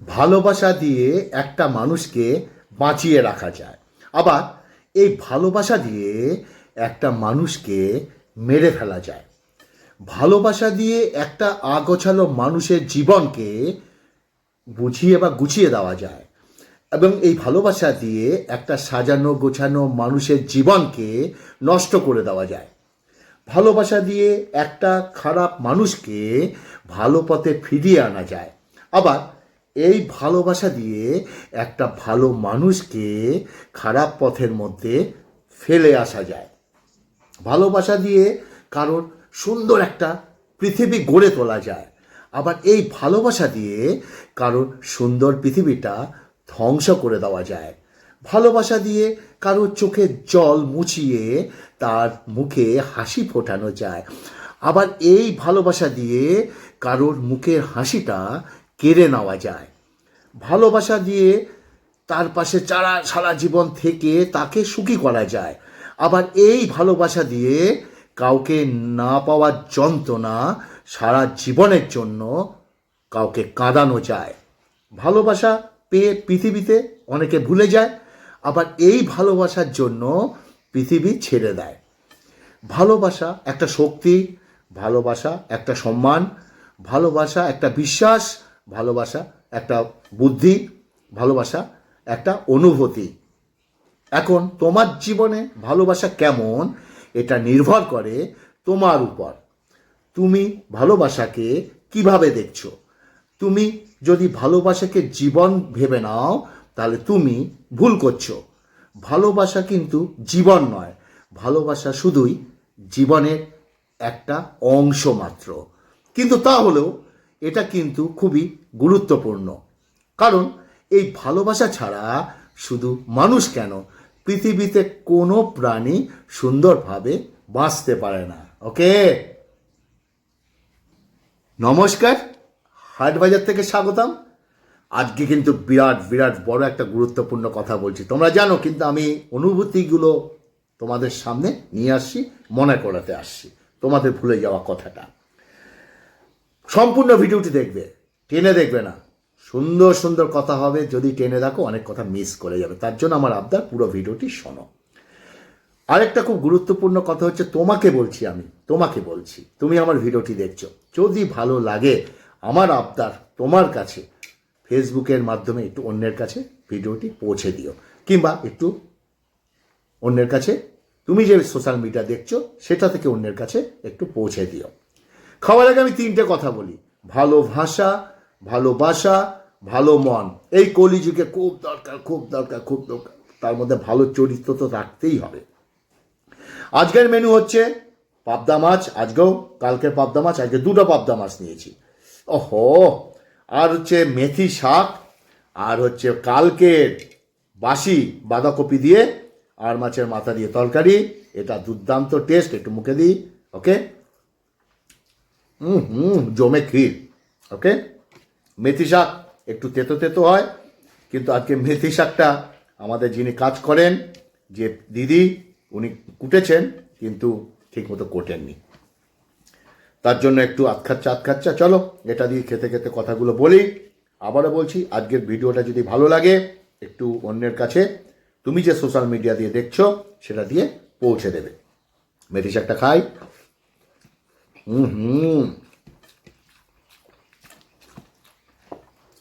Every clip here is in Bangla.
ভালোবাসা দিয়ে একটা মানুষকে বাঁচিয়ে রাখা যায়, আবার এই ভালোবাসা দিয়ে একটা মানুষকে মেরে ফেলা যায়। ভালোবাসা দিয়ে একটা আগোছালো মানুষের জীবনকে বুঝিয়ে বা গুছিয়ে দেওয়া যায়, এবং এই ভালোবাসা দিয়ে একটা সাজানো গোছানো মানুষের জীবনকে নষ্ট করে দেওয়া যায়। ভালোবাসা দিয়ে একটা খারাপ মানুষকে ভালো পথে ফিরিয়ে আনা যায়, আবার এই ভালোবাসা দিয়ে একটা ভালো মানুষকে খারাপ পথের মধ্যে ফেলে আসা যায়। ভালোবাসা দিয়ে কারোর সুন্দর একটা পৃথিবী গড়ে তোলা যায়, আবার এই ভালোবাসা দিয়ে কারোর সুন্দর পৃথিবীটা ধ্বংস করে দেওয়া যায়। ভালোবাসা দিয়ে কারোর চোখের জল মুছিয়ে তার মুখে হাসি ফোটানো যায়, আবার এই ভালোবাসা দিয়ে কারোর মুখের হাসিটা কেড়ে নেওয়া যায়। ভালোবাসা দিয়ে তার পাশে সারা জীবন থেকে তাকে সুখী করা যায়, আবার এই ভালোবাসা দিয়ে কাউকে না পাওয়ার যন্ত্রণা সারা জীবনের জন্য কাউকে কাঁদানো যায়। ভালোবাসা পেয়ে পৃথিবীতে অনেকে ভুলে যায়, আবার এই ভালোবাসার জন্য পৃথিবী ছেড়ে দেয়। ভালোবাসা একটা শক্তি, ভালোবাসা একটা সম্মান, ভালোবাসা একটা বিশ্বাস, ভালোবাসা একটা বুদ্ধি, ভালোবাসা একটা অনুভূতি। এখন তোমার জীবনে ভালোবাসা কেমন এটা নির্ভর করে তোমার উপর। তুমি ভালোবাসাকে কিভাবে দেখছো? তুমি যদি ভালোবাসাকে জীবন ভেবে নাও তাহলে তুমি ভুল করছো। ভালোবাসা কিন্তু জীবন নয়, ভালোবাসা শুধুই জীবনের একটা অংশ মাত্র। কিন্তু তা হলেও এটা কিন্তু খুবই গুরুত্বপূর্ণ, কারণ এই ভালোবাসা ছাড়া শুধু মানুষ কেন, পৃথিবীতে কোনো প্রাণী সুন্দরভাবে বাঁচতে পারে না। ওকে, নমস্কার, হাটবাজার থেকে স্বাগতম। আজকে কিন্তু বিরাট বিরাট বড় একটা গুরুত্বপূর্ণ কথা বলছি, তোমরা জানো, কিন্তু আমি অনুভূতিগুলো তোমাদের সামনে নিয়ে আসছি, মনে করাতে আসছি তোমাদের ভুলে যাওয়া কথাটা। সম্পূর্ণ ভিডিওটি দেখবে, টেনে দেখবে না। সুন্দর সুন্দর কথা হবে, যদি টেনে দেখো অনেক কথা মিস করে যাবে, তার জন্য আমার আবদার পুরো ভিডিওটি শোনো। আরেকটা খুব গুরুত্বপূর্ণ কথা হচ্ছে, তোমাকে বলছি, আমি তোমাকে বলছি, তুমি আমার ভিডিওটি দেখছো, যদি ভালো লাগে আমার আবদার তোমার কাছে ফেসবুকের মাধ্যমে একটু অন্যের কাছে ভিডিওটি পৌঁছে দিও, কিংবা একটু অন্যের কাছে তুমি যে সোশ্যাল মিডিয়া দেখছো সেটা থেকে অন্যের কাছে একটু পৌঁছে দিও। খাওয়ার আগে আমি তিনটে কথা বলি, ভালো ভাষা, ভালোবাসা, ভালো মন। এই কলিযুগে খুব দরকার, খুব দরকার, খুব দরকার। তার মধ্যে ভালো চরিত্র তো রাখতেই হবে। আজকের মেনু হচ্ছে পাবদা মাছ, আজকেও কালকের পাবদা মাছ, আজকে দুটো পাবদা মাছ নিয়েছি। ওহো, আর হচ্ছে মেথি শাক, আর হচ্ছে কালকের বাসি বাঁধাকপি দিয়ে আর মাছের মাথা দিয়ে তরকারি। এটা দুর্দান্ত টেস্ট, একটু মুখে দিই। ওকে, জমে ক্ষীর। ওকে, মেথি শাক একটু তেতো তেতো হয়, কিন্তু আজকে মেথি শাকটা আমাদের যিনি কাজ করেন, যে দিদি, উনি কুটেছেন কিন্তু ঠিকমতো কোটেননি, তার জন্য একটু আতখাচ্চা। চলো এটা দিয়ে খেতে খেতে কথাগুলো বলি। আবারও বলছি, আজকের ভিডিওটা যদি ভালো লাগে একটু অন্যের কাছে তুমি যে সোশ্যাল মিডিয়া দিয়ে দেখছো সেটা দিয়ে পৌঁছে দেবে। মেথি শাকটা খাই।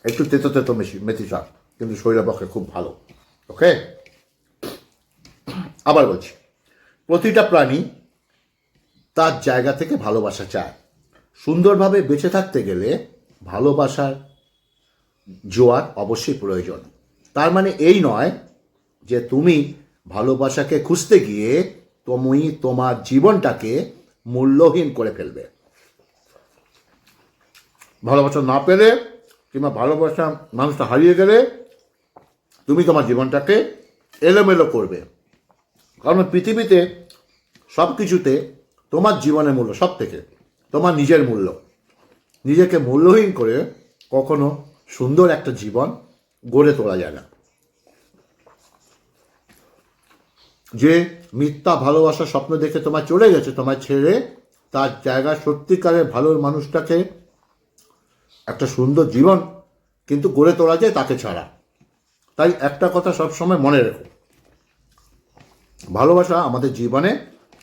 একটু তেতো তেতো মেথি শাক, কিন্তু শরীরের পক্ষে খুব ভালো। ওকে, আবার বলছি, প্রতিটা প্রাণী তার জায়গা থেকে ভালোবাসা চায়। সুন্দরভাবে বেঁচে থাকতে গেলে ভালোবাসার জোয়ার অবশ্যই প্রয়োজন। তার মানে এই নয় যে তুমি ভালোবাসাকে খুঁজতে গিয়ে তুমি তোমার জীবনটাকে মূল্যহীন করে ফেলবে। ভালোবাসা না পেলে কিংবা ভালোবাসা মানুষটা হারিয়ে গেলে তুমি তোমার জীবনটাকে এলোমেলো করবে। কারণ পৃথিবীতে সব কিছুতে তোমার জীবনের মূল্য সব থেকে তোমার নিজের মূল্য। নিজেকে মূল্যহীন করে কখনো সুন্দর একটা জীবন গড়ে তোলা যায় না। যে মিথ্যা ভালোবাসার স্বপ্ন দেখে তোমার চলে গেছে, তোমার ছেড়ে, তার জায়গায় সত্যিকারের ভালো মানুষটাকে একটা সুন্দর জীবন কিন্তু গড়ে তোলা যায় তাকে ছাড়া। তাই একটা কথা সবসময় মনে রেখো, ভালোবাসা আমাদের জীবনে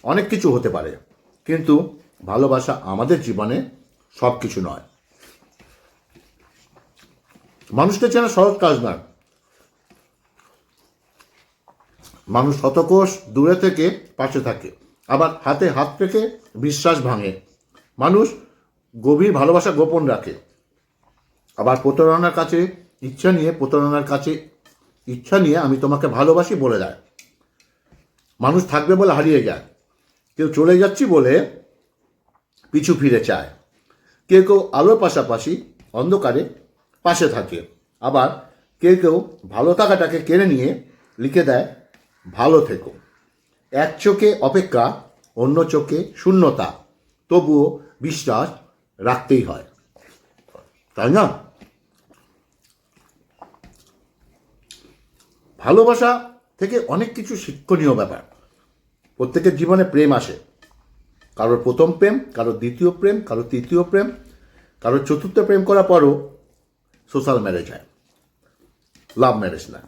অনেক কিছু হতে পারে, কিন্তু ভালোবাসা আমাদের জীবনে সব কিছু নয়। মানুষকে চেনা সহজ কাজ নয়। মানুষ শতকোষ দূরে থেকে পাশে থাকে, আবার হাতে হাত রেখে বিশ্বাস ভাঙে। মানুষ গভীর ভালোবাসা গোপন রাখে, আবার প্রতারণার কাছে ইচ্ছা নিয়ে আমি তোমাকে ভালোবাসি বলে দেয়। মানুষ থাকবে বলে হারিয়ে যায়, কেউ চলে যাচ্ছি বলে পিছু ফিরে চায়, কেউ কেউ আলোর পাশাপাশি অন্ধকারে পাশে থাকে, আবার কেউ কেউ ভালো থাকাটাকে কেড়ে নিয়ে লিখে দেয় ভালো থেকো। এক চোখে অপেক্ষা, অন্য চোখে শূন্যতা, তবুও বিশ্বাস রাখতেই হয়, তাই না? ভালোবাসা থেকে অনেক কিছু শিক্ষণীয় ব্যাপার। প্রত্যেকের জীবনে প্রেম আসে, কারোর প্রথম প্রেম, কারোর দ্বিতীয় প্রেম, কারোর তৃতীয় প্রেম, কারোর চতুর্থ প্রেম করার পরও সোশ্যাল ম্যারেজ হয়, লাভ ম্যারেজ না।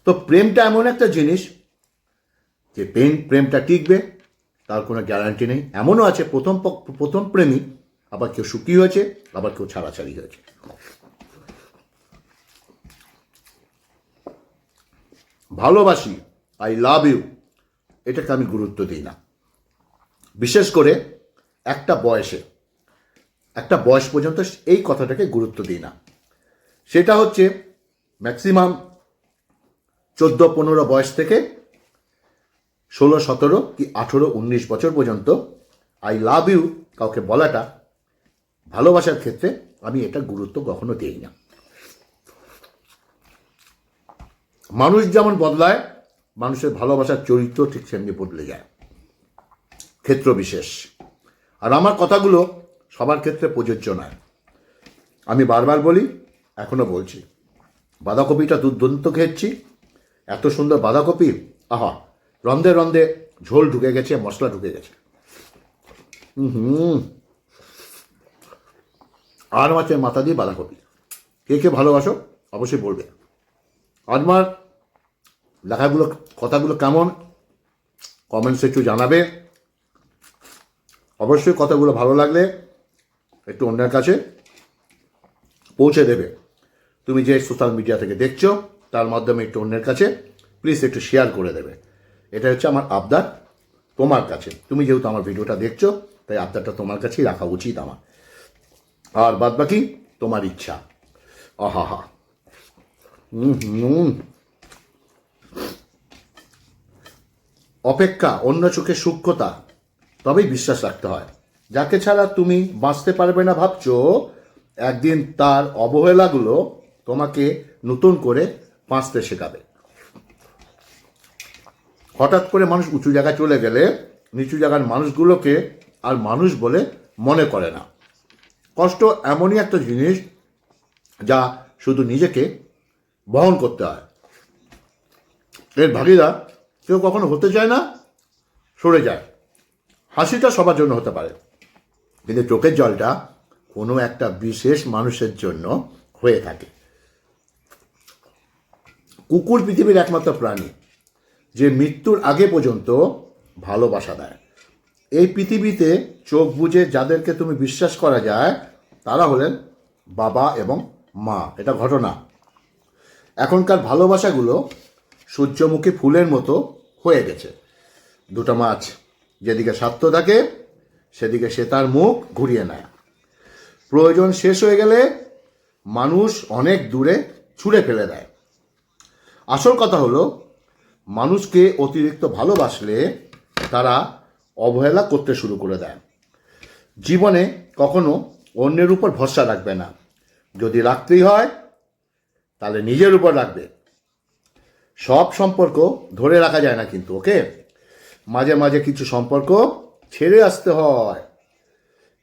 তো প্রেমটা এমন একটা জিনিস যে প্রেমটা টিকবে তার কোনো গ্যারান্টি নেই। এমনও আছে প্রথম প্রেমী আবার কেউ সুখী হয়েছে, আবার কেউ ছাড়াছাড়ি হয়েছে। ভালোবাসি, আই লাভ ইউ, এটাকে আমি গুরুত্ব দিই না। বিশেষ করে একটা বয়স পর্যন্ত এই কথাটাকে গুরুত্ব দিই না। সেটা হচ্ছে ম্যাক্সিমাম 14-15 বয়স থেকে 16-17 কি 18-19 বছর পর্যন্ত আই লাভ ইউ কাউকে বলাটা ভালোবাসার ক্ষেত্রে আমি এটা গুরুত্ব কখনো দিই না। মানুষ যেমন বদলায়, মানুষের ভালোবাসার চরিত্র ঠিক সেমনি বদলে যায়, ক্ষেত্র বিশেষ। আর আমার কথাগুলো সবার ক্ষেত্রে প্রযোজ্য নয়। আমি বারবার বলি, এখনো বলছি, বাঁধাকপিটা দুর্দান্ত খেয়েছি, এত সুন্দর বাঁধাকপি, আহা, রন্ধে রন্ধে ঝোল ঢুকে গেছে, মশলা ঢুকে গেছে। আর মাছের মাথা দিয়ে বাঁধাকপি। কে কে ভালোবাসো অবশ্যই বলবে। আমার কথাগুলো কেমন কমেন্টসে একটু জানাবে। অবশ্যই কথাগুলো ভালো লাগলে একটু অন্যের কাছে পৌঁছে দেবে। তুমি যে সোশ্যাল মিডিয়া থেকে দেখছো তার মাধ্যমে একটু অন্যের কাছে প্লিজ একটু শেয়ার করে দেবে। এটা হচ্ছে আমার আবদার তোমার কাছে। তুমি যেহেতু আমার ভিডিওটা দেখছো, তাই আবদারটা তোমার কাছেই রাখা উচিত আমার। আর বাদ বাকি তোমার ইচ্ছা। আহা, অপেক্ষা, অন্য চোখে সূক্ষ্মতা, তবেই বিশ্বাস রাখতে হয়। যাকে ছাড়া তুমি বাঁচতে পারবে না ভাবছো, একদিন তার অবহেলাগুলো তোমাকে নতুন করে বাঁচতে শেখাবে। হঠাৎ করে মানুষ উঁচু জায়গায় চলে গেলে নিচু জায়গার মানুষগুলোকে আর মানুষ বলে মনে করে না। কষ্ট এমনই একটা জিনিস যা শুধু নিজেকে বহন করতে হয়। এর ভাগিদার কেউ কখনো হতে চায় না, সরে যায়। হাসিটা সবার জন্য হতে পারে, কিন্তু চোখের জলটা কোনো একটা বিশেষ মানুষের জন্য হয়ে থাকে। কুকুর পৃথিবীর একমাত্র প্রাণী যে মৃত্যুর আগে পর্যন্ত ভালোবাসা দেয়। এই পৃথিবীতে চোখ বুজে যাদেরকে তুমি বিশ্বাস করা যায় তারা হলেন বাবা এবং মা। এটা ঘটনা। এখনকার ভালোবাসাগুলো সূর্যমুখী ফুলের মতো হয়ে গেছে। দুটো মাছ যেদিকে স্বার্থ থাকে সেদিকে সে তার মুখ ঘুরিয়ে নেয়। প্রয়োজন শেষ হয়ে গেলে মানুষ অনেক দূরে ছুঁড়ে ফেলে দেয়। আসল কথা হলো, মানুষকে অতিরিক্ত ভালোবাসলে তারা অবহেলা করতে শুরু করে দেয়। জীবনে কখনো অন্যের উপর ভরসা রাখবে না। যদি রাখতেই হয় তাহলে নিজের উপর রাখবে। সব সম্পর্ক ধরে রাখা যায় না কিন্তু, ওকে? মাঝে মাঝে কিছু সম্পর্ক ছেড়ে আসতে হয়।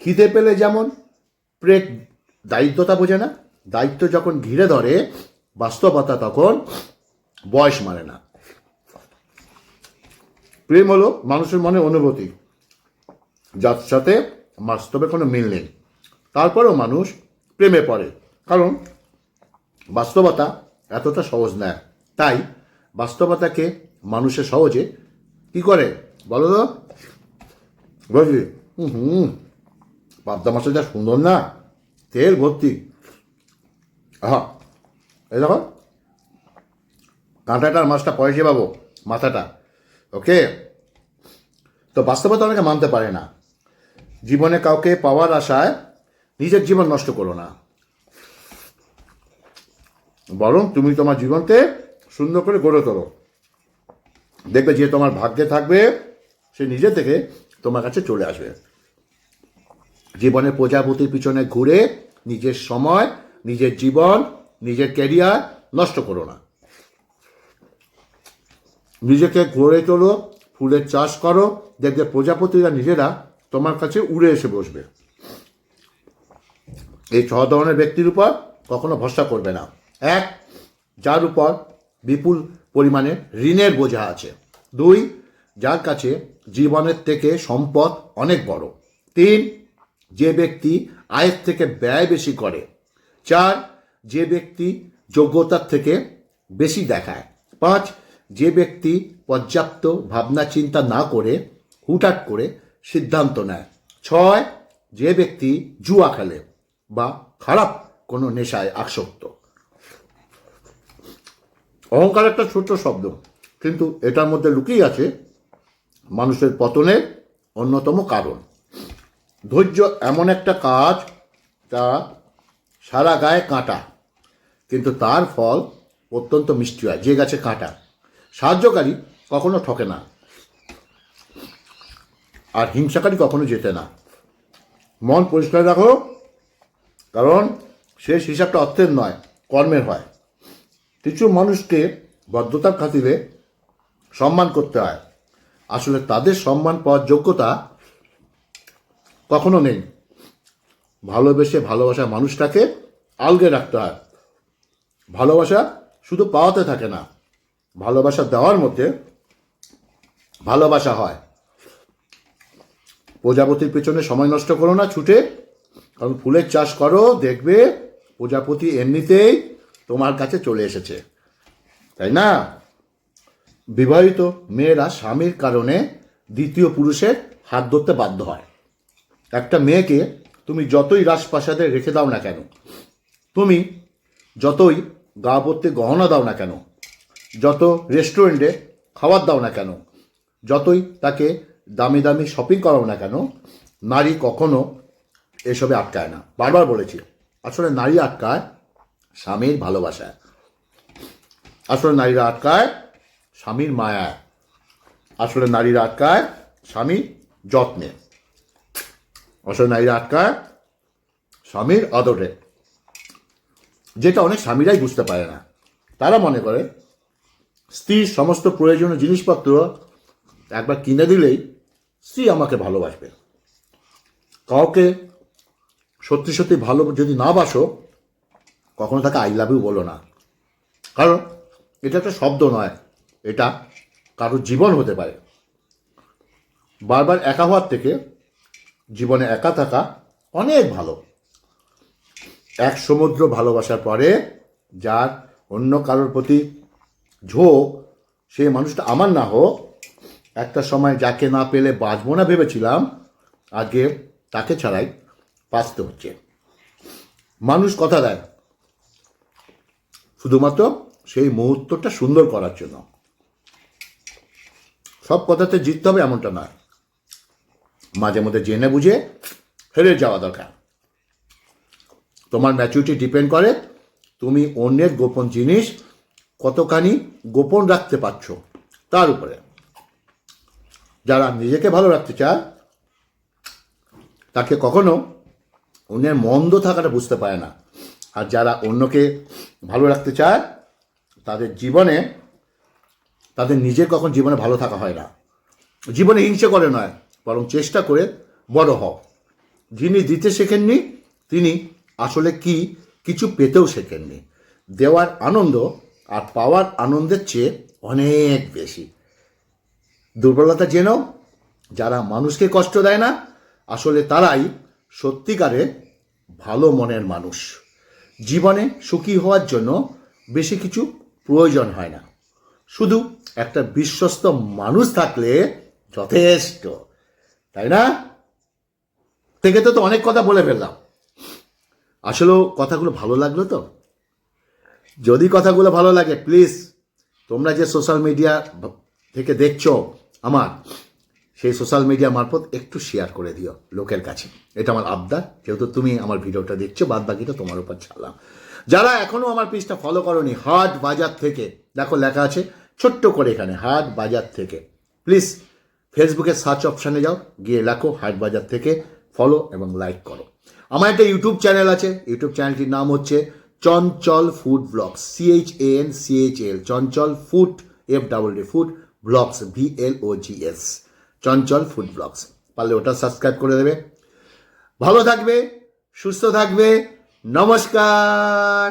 খিদে পেলে যেমন পেট দায়িত্বতা বোঝে না, দায়িত্ব যখন ঘিরে ধরে বাস্তবতা তখন বয়স মানে না। প্রেম হলো মানুষের মনে অনুভূতি যার সাথে বাস্তবে কোনো মিল নেই, তারপরেও মানুষ প্রেমে পড়ে, কারণ বাস্তবতা এতটা সহজ নয়। তাই বাস্তবতাকে মানুষের সহজে কি করে বলো তো, বুঝলি? পাবদা মাছটা যা সুন্দর না, তেল ভর্তি। আহা, এই দেখো কাঁটাটার মাছটা পয়সা পাবো, মাথাটা। ওকে, তো বাস্তবতা অনেকে মানতে পারে না। জীবনে কাউকে পাওয়ার আশায় নিজের জীবন নষ্ট করো না, বরং তুমি তোমার জীবনকে সুন্দর করে গড়ে তোলো। দেখবে যে তোমার ভাগ্যে থাকবে সে নিজে থেকে তোমার কাছে চলে আসবে। জীবনের প্রজাপতির পিছনে ঘুরে নিজের সময়, নিজের জীবন, নিজের ক্যারিয়ার নষ্ট করো না। নিজেকে গড়ে তোলো, ফুলের চাষ করো, দেখবে প্রজাপতিরা নিজেরা তোমার কাছে উড়ে এসে বসবে। এই 6 ধরনের ব্যক্তির উপর কখনো ভরসা করবে না। 1, যার উপর বিপুল পরিমাণে ঋণের বোঝা আছে। 2, যার কাছে জীবনের থেকে সম্পদ অনেক বড়। 3, যে ব্যক্তি আয়ের থেকে ব্যয় বেশি করে। 4, যে ব্যক্তি যোগ্যতার থেকে বেশি দেখায়। 5, যে ব্যক্তি পর্যাপ্ত ভাবনা চিন্তা না করে হুটহাট করে সিদ্ধান্ত নেয়। 6, যে ব্যক্তি জুয়া খেলে বা খারাপ কোনো নেশায় আসক্ত। অহংকার একটা ছোট্ট শব্দ, কিন্তু এটার মধ্যে লুকিয়ে আছে মানুষের পতনের অন্যতম কারণ। ধৈর্য এমন একটা কাজ যা সারা গায়ে কাঁটা, কিন্তু তার ফল অত্যন্ত মিষ্টি হয়। যে গাছে কাঁটা, সাহায্যকারী কখনো ঠকে না, আর হিংসাকারী কখনো জেতে না। মন পরিষ্কার রাখো, কারণ শেষ হিসাবটা অর্থের নয়, কর্মের হয়। কিছু মানুষকে বদ্ধতার খাতিরে সম্মান করতে হয়, আসলে তাদের সম্মান পাওয়ার যোগ্যতা কখনো নেই। ভালোবেসে ভালোবাসা মানুষটাকে আলগে রাখতে হয়। ভালোবাসা শুধু পাওয়াতে থাকে না, ভালোবাসা দেওয়ার মধ্যে ভালোবাসা হয়। প্রজাপতির পেছনে সময় নষ্ট করো না ছুটে, কারণ ফুলের চাষ করো, দেখবে প্রজাপতি এমনিতেই তোমার কাছে চলে এসেছে, তাই না? বিবাহিত মেয়েরা স্বামীর কারণে দ্বিতীয় পুরুষের হাত ধরতে বাধ্য হয়। একটা মেয়েকে তুমি যতই রাজপ্রাসাদে রেখে দাও না কেন, তুমি যতই গা ভর্তি গহনা দাও না কেন, যত রেস্টুরেন্টে খাবার দাও না কেন, যতই তাকে দামি দামি শপিং করাও না কেন, নারী কখনো এসবে আটকায় না। বারবার বলেছি, আসলে নারী আটকায় স্বামীর ভালোবাসায়, আসলে নারীরা আটকায় স্বামীর মায়ায়, আসলে নারীরা আটকায় স্বামীর যত্নে, আসলে নারীরা আটকায় স্বামীর আদরে, যেটা অনেক স্বামীরাই বুঝতে পারে না। তারা মনে করে স্ত্রীর সমস্ত প্রয়োজনীয় জিনিসপত্র একবার কিনে দিলেই স্ত্রী আমাকে ভালোবাসবে। কাউকে সত্যি সত্যি ভালো যদি না বাসো, কখনো তাকে আই লাভ ইউ বলো না, কারণ এটা একটা শব্দ নয়, এটা কারোর জীবন হতে পারে। বারবার একা হওয়ার থেকে জীবনে একা থাকা অনেক ভালো। এক সমুদ্র ভালোবাসার পরে যার অন্য কারোর প্রতি ঝোঁক, সেই মানুষটা আমার না হোক, একটা সময় যাকে না পেলে বাঁচবো না ভেবেছিলাম, আজকে তাকে ছাড়াই বাঁচতে হচ্ছে। মানুষ কথা দেয় শুধুমাত্র সেই মুহূর্তটা সুন্দর করার জন্য। সব কথাতে জিততে হবে এমনটা নয়, মাঝে মধ্যে জেনে বুঝে হেরে যাওয়া দরকার। তোমার ম্যাচুরিটি ডিপেন্ড করে তুমি অন্যের গোপন জিনিস কতখানি গোপন রাখতে পারছো তার উপরে। যারা নিজেকে ভালো রাখতে চায় তাকে কখনো অন্যের মন্দ থাকাটা বুঝতে পারে না, আর যারা অন্যকে ভালো রাখতে চায় তাদের জীবনে, তাদের নিজের কখন জীবনে ভালো থাকা হয় না। জীবনে হিংসে করে নয়, বরং চেষ্টা করে বড় হও। যিনি দিতে শেখেননি তিনি আসলে কি কিছু পেতেও শেখেননি। দেওয়ার আনন্দ আর পাওয়ার আনন্দের চেয়ে অনেক বেশি। দুর্বলতা জেনেও যারা মানুষকে কষ্ট দেয় না, আসলে তারাই সত্যিকারে ভালো মনের মানুষ। জীবনে সুখী হওয়ার জন্য বেশি কিছু প্রয়োজন হয় না, শুধু একটা বিশ্বস্ত মানুষ থাকলে যথেষ্ট, তাই না? থেকে তো অনেক কথা বলে ফেললাম, আসলেও কথাগুলো ভালো লাগলো তো? যদি কথাগুলো ভালো লাগে প্লিজ তোমরা যে সোশ্যাল মিডিয়া থেকে দেখছো আমার, সেই সোশ্যাল মিডিয়া মারফত একটু শেয়ার করে দিও লোকের কাছে, এটা আমার আবদার। যেহেতু তুমি আমার ভিডিওটা দেখছো, বাদ বাকিটা তোমার উপর ছাড়লাম। যারা এখনও আমার পেজটা ফলো করোনি, হাট বাজার থেকে, দেখো লেখা আছে ছোট্ট করে এখানে, হাট বাজার থেকে, প্লিজ ফেসবুকের সার্চ অপশানে যাও, গিয়ে লেখো হাট বাজার থেকে, ফলো এবং লাইক করো। আমার একটা ইউটিউব চ্যানেল আছে, ইউটিউব চ্যানেলটির নাম হচ্ছে Chanchal food vlogs, CHANCHL, Chanchal food FWD food vlogs, VLOGS, Chanchal food vlogs. পারলে ওটা সাবস্ক্রাইব করে দেবে। ভালো থাকবে, সুস্থ থাকবে, নমস্কার।